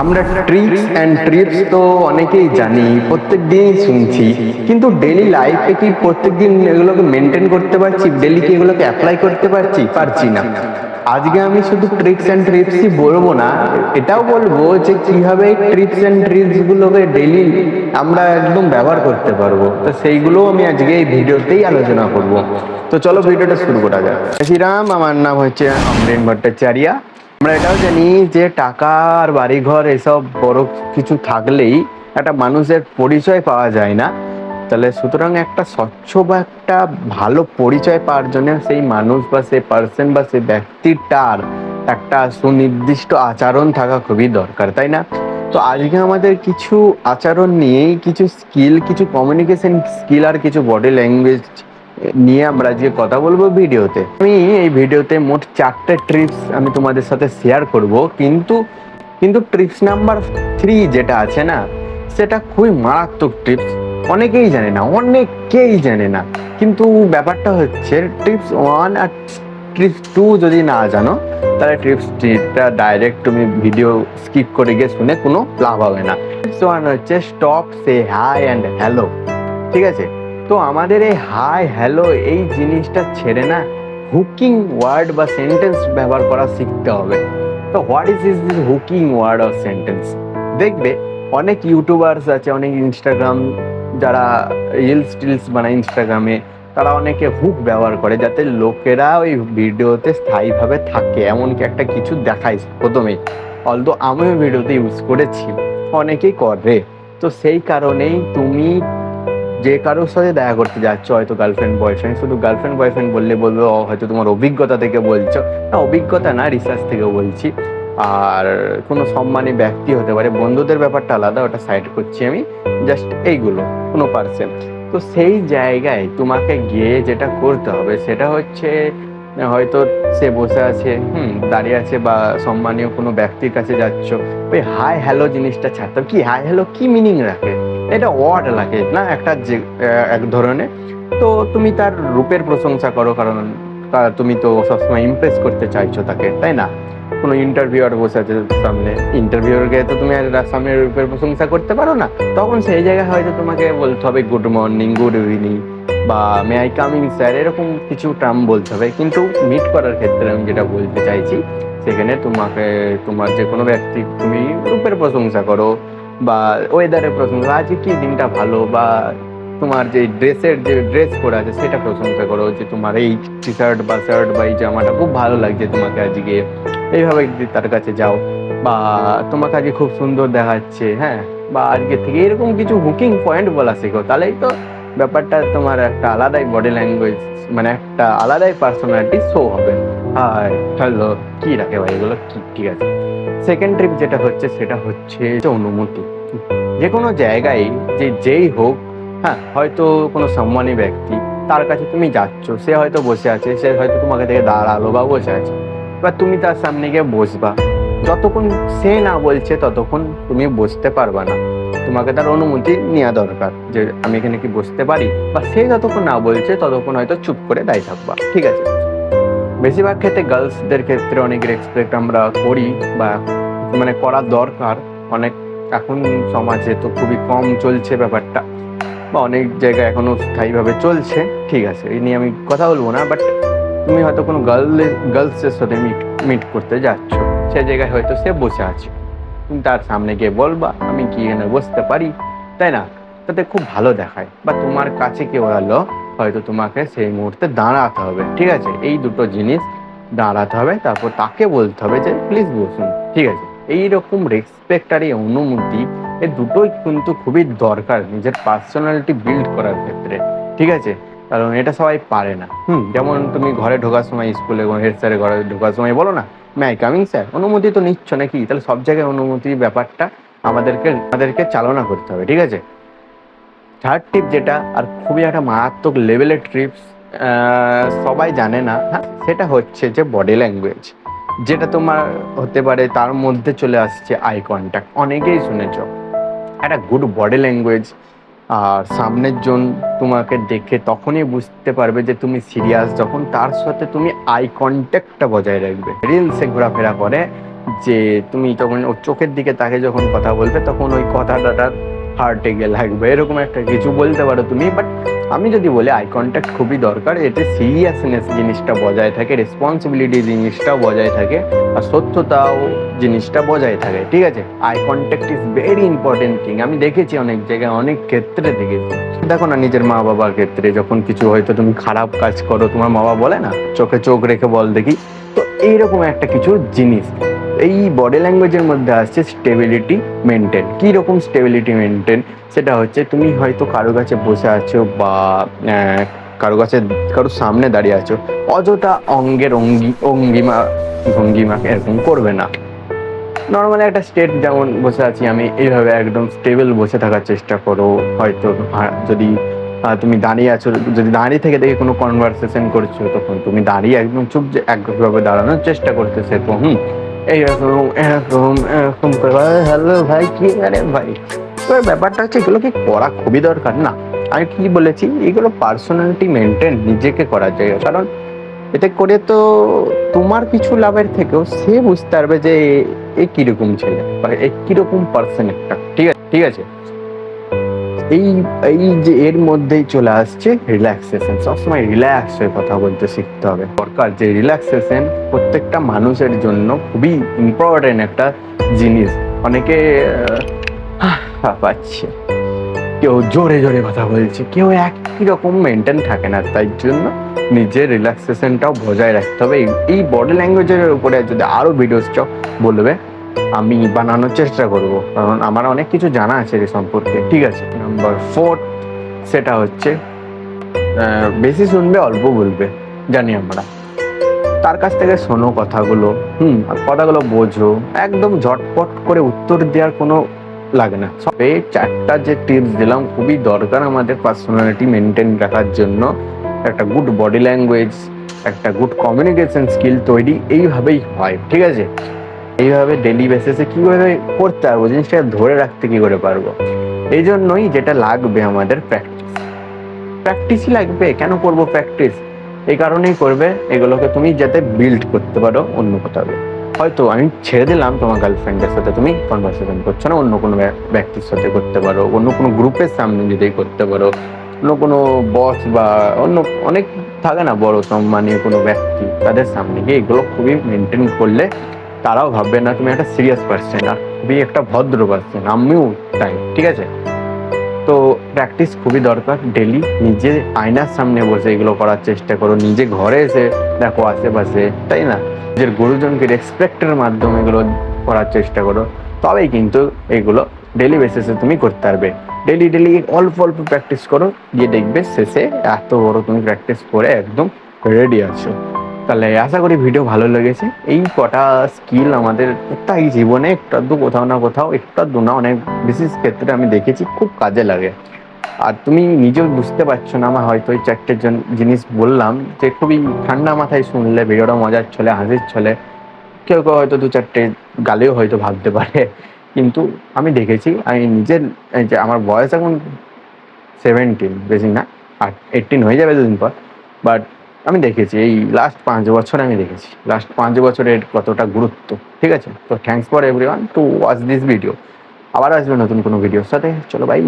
আমরা tricks and TRIPS তো অনেকেই জানি, প্রত্যেক দিনই শুনছি, কিন্তু ডেলি লাইফে কি প্রত্যেক দিন এগুলোকে মেনটেন করতে পারছি? ডেলি কি এগুলোকে অ্যাপ্লাই করতে পারছি না। আজকে আমি শুধু ট্রিক্স অ্যান্ড ট্রিপসই বলবো না, এটাও বলবো যে কিভাবে ট্রিপস অ্যান্ড ট্রিপস গুলোকে ডেলি আমরা একদম ব্যবহার করতে পারবো। তো সেইগুলো আমি আজকে এই ভিডিওতেই আলোচনা করব। তো চলো ভিডিওটা শুরু করা যাক। শ্রীরাম, আমার নাম হচ্ছে অমরেন ভট্টাচার্য। আমরা এটাও জানি যে টাকা আর বাড়িঘর এসব বড় কিছু থাকলেই একটা মানুষের পরিচয় পাওয়া যায় না। তাহলে সুতরাং একটা স্বচ্ছ বা একটা ভালো পরিচয় পাওয়ার জন্য সেই মানুষ বা সেই পার্সন বা সেই ব্যক্তিটার একটা সুনির্দিষ্ট আচরণ থাকা খুবই দরকার, তাই না? তো আজকে আমাদের কিছু আচরণ নিয়েই, কিছু স্কিল, কিছু কমিউনিকেশন স্কিল আর কিছু বডি ল্যাঙ্গুয়েজ নিয়ে আমরা যে কথা বলবো ভিডিওতে। আমি এই ভিডিওতে মোট 4টে ট্রিপস আমি তোমাদের সাথে শেয়ার করব, কিন্তু ট্রিপস নাম্বার 3 যেটা আছে না, সেটা খুবই মারাত্মক টিপস। অনেকেই জানে না। কিন্তু ব্যাপারটা হচ্ছে ট্রিপস 1 আর ট্রিপস 2 যদি না জানো, তাহলে ট্রিপস 3টা ডাইরেক্ট তুমি ভিডিও স্কিপ করে গিয়ে শুনে কোনো লাভ হবে না। ট্রিপস 1 হচ্ছে stop, say hi and hello. ঠিক আছে? তো আমাদের এই হাই হ্যালো এই জিনিসটা ছেড়ে না হুকিং ওয়ার্ড বা সেন্টেন্স ব্যবহার করা শিখতে হবে। তো what is this hooking word or sentence? দেখবে অনেক ইউটিউবার্স আছে, অনেক ইনস্টাগ্রাম যারা রিলস টিলস বানায় ইনস্টাগ্রামে, তারা অনেকে হুক ব্যবহার করে যাতে লোকেরা ওই ভিডিওতে স্থায়ীভাবে থাকে, এমনকি একটা কিছু দেখায় প্রথমেই। অলদো আমিও ভিডিওতে ইউজ করেছি, অনেকেই করে। তো সেই কারণেই তুমি যে কারোর সাথে দেখা করতে যাচ্ছ, হয়তো গার্লফ্রেন্ড বয়ফ্রেন্ড, শুধু গার্লফ্রেন্ড বয়ফ্রেন্ড বললে বলবে হয়তো তোমার অভিজ্ঞতা থেকে বলছো। না, অভিজ্ঞতা না, রিসার্চ থেকে বলছি। আর কোনো সম্মানী ব্যক্তি হতে পারে, বন্ধুদের ব্যাপারটা আলাদা, ওটা সাইড করছি আমি। জাস্ট এইগুলো কোনো পার্সন। তো সেই জায়গায় তোমাকে গিয়ে যেটা করতে হবে সেটা হচ্ছে, হয়তো সে বসে আছে, দাঁড়িয়ে আছে, বা সম্মানীয় কোনো ব্যক্তির কাছে যাচ্ছ, ওই হাই হ্যালো জিনিসটা ছাড়তে হবে। কি হাই হ্যালো কি মিনিং রাখে? এটা ওয়ার্ড লাগে না একটা, যে এক ধরনের। তো তুমি তার রূপের প্রশংসা করো, কারণ তুমি তো সবসময় ইমপ্রেস করতে চাইছো তাকে, তাই না? কোনো ইন্টারভিউয়ার বসে আছে সামনে, ইন্টারভিউয়ারকে তো তুমি আর সামনে রূপের প্রশংসা করতে পারো না। তখন সেই জায়গায় হয়তো তোমাকে বলতে হবে গুড মর্নিং, গুড ইভিনিং, বা মে আই কামিং স্যার, এরকম কিছু টার্ম বলতে হবে। কিন্তু মিট করার ক্ষেত্রে আমি যেটা বলতে চাইছি, সেখানে তোমাকে তোমার যে কোনো ব্যক্তি তুমি রূপের প্রশংসা করো, বা ওয়েদারের প্রশংসা, আজকে কি দিনটা ভালো, বা তোমার যে ড্রেস পরে আছে সেটা প্রশংসা করো, যে তোমার এই টি শার্ট বা শার্ট বা এই জামাটা খুব ভালো লাগছে তোমাকে আজকে, এইভাবে যদি তার কাছে যাও, বা তোমাকে আজকে খুব সুন্দর দেখাচ্ছে, হ্যাঁ, বা আজকে থেকে এরকম কিছু হুকিং পয়েন্ট বলা শেখো, তাহলেই তো ব্যাপারটা তোমার একটা আলাদাই বডি ল্যাঙ্গুয়েজ, মানে একটা আলাদাই পার্সোনালিটি শো হবে। হাই হ্যালো কি রাখে ভাই এগুলো, ঠিক আছে। সেকেন্ড ট্রিপ যেটা হচ্ছে সেটা হচ্ছে অনুমতি। যে কোনো জায়গায় যেই হোক, হ্যাঁ, হয়তো কোনো সম্মানী ব্যক্তি, তার কাছে তুমি যাচ্ছ, সে হয়তো বসে আছে, সে হয়তো তোমাকে থেকে দাঁড়ালো বা বসে আছে, এবার তুমি তার সামনে গিয়ে বসবা। যতক্ষণ সে না বলছে ততক্ষণ তুমি বসতে পারবা না, তোমাকে তার অনুমতি নেওয়া দরকার যে আমি এখানে কি বসতে পারি, বা সে যতক্ষণ না বলছে ততক্ষণ হয়তো চুপ করে দাঁড়িয়ে থাকবা। ঠিক আছে? বেশিরভাগ ক্ষেত্রে গার্লসদের ক্ষেত্রে অনেক রেসপেক্ট আমরা করি, বা মানে করার দরকার। অনেক এখন সমাজে তো খুবই কম চলছে ব্যাপারটা, বা অনেক জায়গায় এখনো স্থায়ীভাবে চলছে। ঠিক আছে, এই নিয়ে আমি কথা বলবো না। বাট তুমি হয়তো কোনো গার্লসের সাথে মিট করতে যাচ্ছ, সে জায়গায় হয়তো সে বসে আছে, তুমি তার সামনে গিয়ে বলবা আমি কি এখানে বসতে পারি, তাই না? তাতে খুব ভালো দেখায়। বা তোমার কাছে কেউ এলো, হয়তো তোমাকে সেই মুহূর্তে দাঁড়াতে হবে। ঠিক আছে? এই দুটো জিনিস, দাঁড়াতে হবে, তারপর তাকে বলতে হবে যে প্লিজ বসুন। ঠিক আছে? এইরকম রেসপেক্ট আর এই অনুমতি, এই দুটোই কিন্তু খুবই দরকার নিজের পার্সোনালিটি বিল্ড করার ক্ষেত্রে। ঠিক আছে? কারণ এটা সবাই পারে না। যেমন তুমি ঘরে ঢোকার সময়, স্কুলে হেড স্যারের ঘরে ঢোকার সময় বলো না মে আই কামিং স্যার, অনুমতি তো নিচ্ছ নাকি? তাহলে সব জায়গায় অনুমতি ব্যাপারটা আমাদেরকে চালনা করতে হবে। ঠিক আছে? থার্ড টিপ যেটা, আর খুবই একটা মারাত্মক লেভেলের ট্রিপস, সবাই জানে না, হ্যাঁ, সেটা হচ্ছে যে বডি ল্যাঙ্গুয়েজ, যেটা তোমার হতে পারে তার মধ্যে চলে আসছে আই কন্ট্যাক্ট। অনেকেই শুনেছ একটা গুড বডি ল্যাঙ্গুয়েজ, আর সামনের জন তোমাকে দেখে তখনই বুঝতে পারবে যে তুমি সিরিয়াস, যখন তার সাথে তুমি আই কন্ট্যাক্টটা বজায় রাখবে। রিলসে ঘোরাফেরা করে যে তুমি তখন ওর চোখের দিকে তাকে যখন কথা বলবে তখন ওই কথাটা তার হার্টে গিয়ে লাগবে, এরকম একটা কিছু বলতে পারো তুমি। বাট আমি যদি বলি আই কন্ট্যাক্ট খুবই দরকার, এতে সিরিয়াসনেস জিনিসটা বজায় থাকে, রেসপন্সিবিলিটি জিনিসটাও বজায় থাকে, আর সত্যতাও জিনিসটা বজায় থাকে, ঠিক আছে। Eye contact is very important thing. আমি দেখেছি অনেক জায়গায়, অনেক ক্ষেত্রে দেখেছি। দেখো না, নিজের মা বাবার ক্ষেত্রে যখন কিছু হয়তো তুমি খারাপ কাজ করো, তোমার মা বাবা বলে না চোখে চোখ রেখে বল দেখি, তো এইরকম একটা কিছু জিনিস এই বডি ল্যাঙ্গুয়েজের মধ্যে আসছে স্টেবিলিটি মেনটেন। কীরকম স্টেবিলিটি মেনটেন? সেটা হচ্ছে তুমি হয়তো কারো কাছে বসে আছো বা কারোর সামনে দাঁড়িয়ে আছো, অযথা অঙ্গের ভঙ্গিমা এরকম করবে না। নর্মালি একটা স্টেট যেমন বসে আছি আমি, এইভাবে একদম স্টেবল বসে থাকার চেষ্টা করো। হয়তো যদি তুমি দাঁড়িয়ে আছো, যদি দাঁড়িয়ে থেকে দেখে কোনো কনভারসেশন করছো, তখন তুমি দাঁড়িয়ে একদম চুপ যে একভাবে দাঁড়ানোর চেষ্টা করতেছে, তো এইরকম এরকম এরকম করে হ্যালো ভাই, কি আরে ভাই। এবার ব্যাপারটা হচ্ছে এগুলো কি করা খুবই দরকার না। আমি কি বলেছি, এগুলো পার্সোনালিটি মেনটেন নিজেকে করা যায়, কারণ এতে করে তো তোমার কিছু লাভের থেকেও সে বুঝতে পারবে যে এ কিরকম ছেলে বা এ কিরকম পার্সন একটা, ঠিক আছে। এই এই যে এর মধ্যেই চলে আসছে রিল্যাক্সেশন। সবসময় রিল্যাক্স হয়ে কথা বলতে শিখতে হবে। দরকার যে রিল্যাক্সেশন প্রত্যেকটা মানুষের জন্য খুবই ইম্পর্টেন্ট একটা জিনিস। অনেকে পাচ্ছে, কেউ জোরে জোরে কথা বলছে, কেউ একই রকম মেনটেন থাকে না, তাই জন্য নিজের রিল্যাক্সেশনটাও বজায় রাখতে হবে। এই বডি ল্যাঙ্গুয়েজের উপরে যদি আরও ভিডিওস বলবে আমি বানানোর চেষ্টা করব, কারণ আমার অনেক কিছু জানা আছে এর সম্পর্কে, ঠিক আছে। নাম্বার 4, সেটা হচ্ছে বেশি শুনবে অল্প বলবে। জানি আমরা, তার কাছ থেকে শোনো কথাগুলো, আর কথাগুলো বোঝো, একদম ঝটপট করে উত্তর দেওয়ার কোনো লাগে না। সবে 4টা যে টিপস দিলাম খুবই দরকার আমাদের পার্সোনালিটি মেনটেন রাখার জন্য। একটা গুড বডি ল্যাঙ্গুয়েজ, একটা গুড কমিউনিকেশন স্কিল তৈরি এইভাবেই হয়, ঠিক আছে। এইভাবে ডেলি বেসিসে কীভাবে করতে পারবো, জিনিসটা ধরে রাখতে কী করে পারবো, এই জন্যই যেটা লাগবে আমাদের প্র্যাকটিসই লাগবে। কেন করবো প্র্যাকটিস? এই কারণেই করবে, এগুলোকে তুমি যাতে বিল্ড করতে পারো অন্য কোথাও। হয়তো আমি ছেড়ে দিলাম তোমার গার্লফ্রেন্ডের সাথে তুমি কনভারসেশন করছো না, অন্য কোনো ব্যক্তির সাথে করতে পারো, অন্য কোনো গ্রুপের সামনে যদি করতে পারো, অন্য কোনো বস বা অন্য অনেক থাকে না বড় সম্মানীয় কোনো ব্যক্তি, তাদের সামনে গিয়ে এগুলো খুবই মেনটেন করলে তারাও ভাববে না তুমি একটা সিরিয়াস পার্সন, আর খুবই একটা ভদ্র পার্সন। আমিও তাই, ঠিক আছে। তো প্র্যাকটিস খুবই দরকার। ডেলি নিজে আয়নার সামনে বসে এগুলো করার চেষ্টা করো, নিজে ঘরে এসে দেখো আশেপাশে, তাই না। নিজের গুরুজনকে রেসপেক্টের মাধ্যমে এগুলো করার চেষ্টা করো, তবেই কিন্তু এগুলো ডেলি বেসিসে তুমি করতে পারবে। ডেলি অল্প অল্প প্র্যাকটিস করো, গিয়ে দেখবে শেষে এত বড় তুমি প্র্যাকটিস করে একদম রেডি আছো। তাহলে আশা করি ভিডিও ভালো লেগেছে। এই কটা স্কিল আমাদের প্রত্যেক জীবনে একটু আধটু কোথাও না কোথাও, একটু আধটু না অনেক বিশেষ ক্ষেত্রে আমি দেখেছি খুব কাজে লাগে। আর তুমি নিজেও বুঝতে পারছো না, আমার হয়তো ওই 4টে জিনিস বললাম যে খুবই ঠান্ডা মাথায় শুনলে, ভিডিওটা মজার ছলে, হাসির ছলে, কেউ কেউ হয়তো 2-4টে গালেও হয়তো ভাবতে পারে, কিন্তু আমি দেখেছি, আমি নিজের যে আমার বয়স এখন 17, বেশি না, আর 18 হয়ে যাবে দুদিন পর। বাট আমি দেখেছি এই লাস্ট 5 বছর, আমি দেখেছি লাস্ট 5 বছরের কতটা গুরুত্ব, ঠিক আছে। তো thanks for everyone to watch this video. আবার আসবে নতুন কোনো ভিডিওর সাথে, চলো বাই।